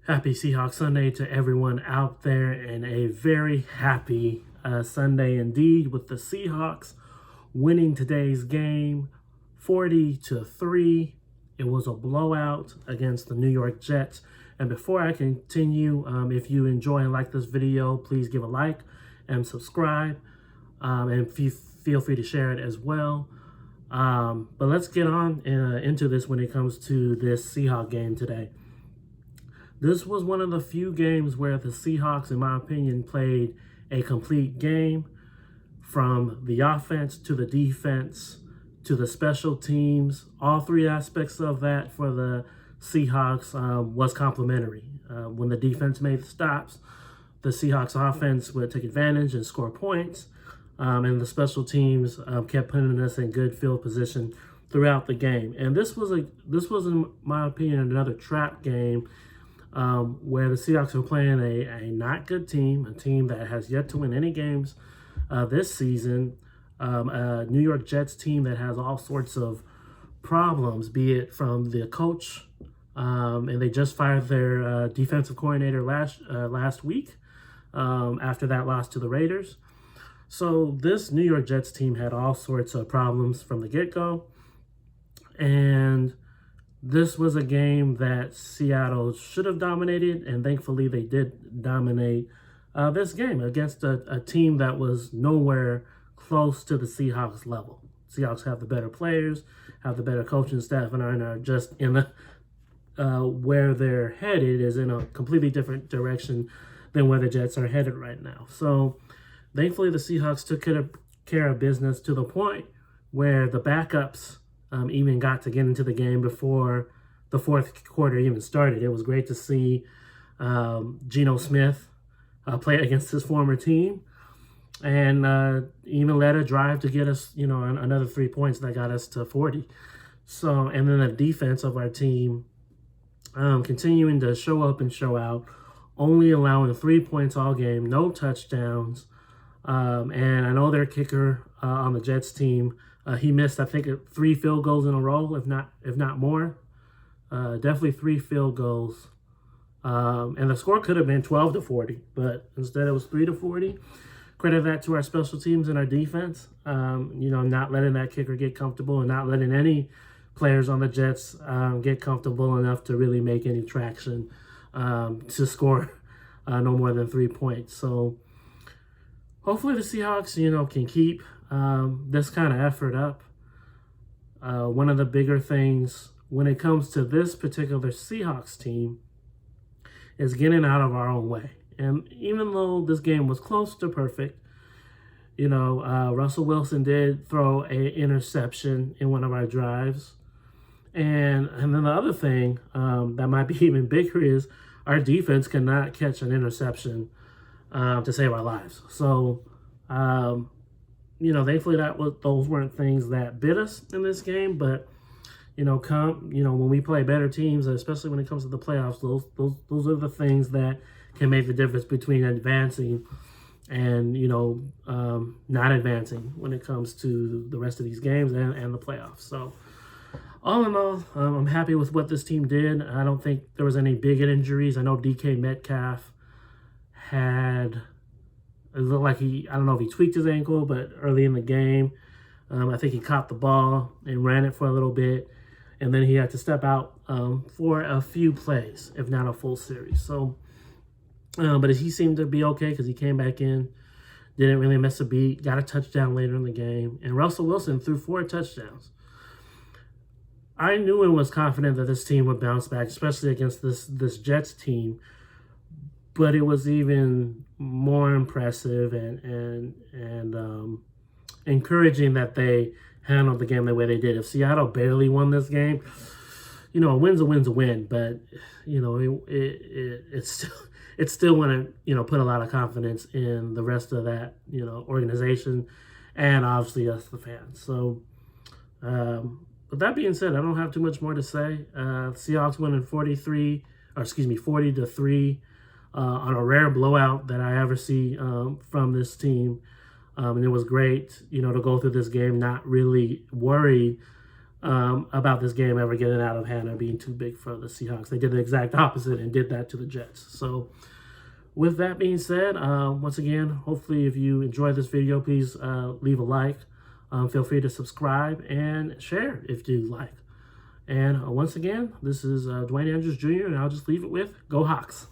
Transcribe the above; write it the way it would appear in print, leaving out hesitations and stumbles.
Happy Seahawks Sunday to everyone out there, and a very happy Sunday indeed with the Seahawks winning today's game 40-3. It was a blowout against the New York Jets. And before I continue, if you enjoy and like this video, please give a like and subscribe. And feel free to share it as well. But let's get on into this when it comes to this Seahawks game today. This was one of the few games where the Seahawks, in my opinion, played a complete game, from the offense to the defense to the special teams. All three aspects of that for the Seahawks was complimentary. When the defense made the stops, the Seahawks offense would take advantage and score points, and the special teams kept putting us in good field position throughout the game. And this was, in my opinion, another trap game, where the Seahawks are playing a not good team, a team that has yet to win any games this season, a New York Jets team that has all sorts of problems, be it from the coach, and they just fired their defensive coordinator last week after that loss to the Raiders. So this New York Jets team had all sorts of problems from the get-go, and this was a game that Seattle should have dominated, and thankfully they did dominate this game against a team that was nowhere close to the Seahawks level. Seahawks have the better players, have the better coaching staff, and are just in the where they're headed is in a completely different direction than where the Jets are headed right now. So thankfully the Seahawks took care of business to the point where the backups even got to get into the game before the fourth quarter even started. It was great to see Geno Smith play against his former team, and even led a drive to get us, another 3 points that got us to 40. So, and then the defense of our team continuing to show up and show out, only allowing 3 points all game, no touchdowns. And I know their kicker on the Jets team, he missed, I think, 3 field goals in a row, if not more. Definitely 3 field goals. And the score could have been 12-40, but instead it was 3-40. Credit that to our special teams and our defense. Not letting that kicker get comfortable, and not letting any players on the Jets get comfortable enough to really make any traction to score no more than 3 points. So hopefully the Seahawks, can keep this kind of effort up. One of the bigger things when it comes to this particular Seahawks team is getting out of our own way. And even though this game was close to perfect, Russell Wilson did throw an interception in one of our drives. And then the other thing that might be even bigger is our defense cannot catch an interception to save our lives. So, thankfully those weren't things that bit us in this game. But when we play better teams, especially when it comes to the playoffs, those are the things that can make the difference between advancing and not advancing when it comes to the rest of these games and the playoffs. So all in all, I'm happy with what this team did. I don't think there was any big injuries. I know DK Metcalf it looked like I don't know if he tweaked his ankle, but early in the game, I think he caught the ball and ran it for a little bit, and then he had to step out for a few plays, if not a full series. So, but he seemed to be okay because he came back in, didn't really miss a beat, got a touchdown later in the game, and Russell Wilson threw 4 touchdowns. I knew and was confident that this team would bounce back, especially against this Jets team. But it was even more impressive and encouraging that they handled the game the way they did. If Seattle barely won this game, a win's a win. But it's still want to put a lot of confidence in the rest of that organization, and obviously us, the fans. So, with that being said, I don't have too much more to say. Seahawks winning 40-3 on a rare blowout that I ever see from this team. And it was great, to go through this game not really worried about this game ever getting out of hand or being too big for the Seahawks. They did the exact opposite and did that to the Jets. So with that being said, once again, hopefully if you enjoyed this video, please leave a like. Feel free to subscribe and share if you like. And once again, this is Dwayne Andrews Jr., and I'll just leave it with Go Hawks.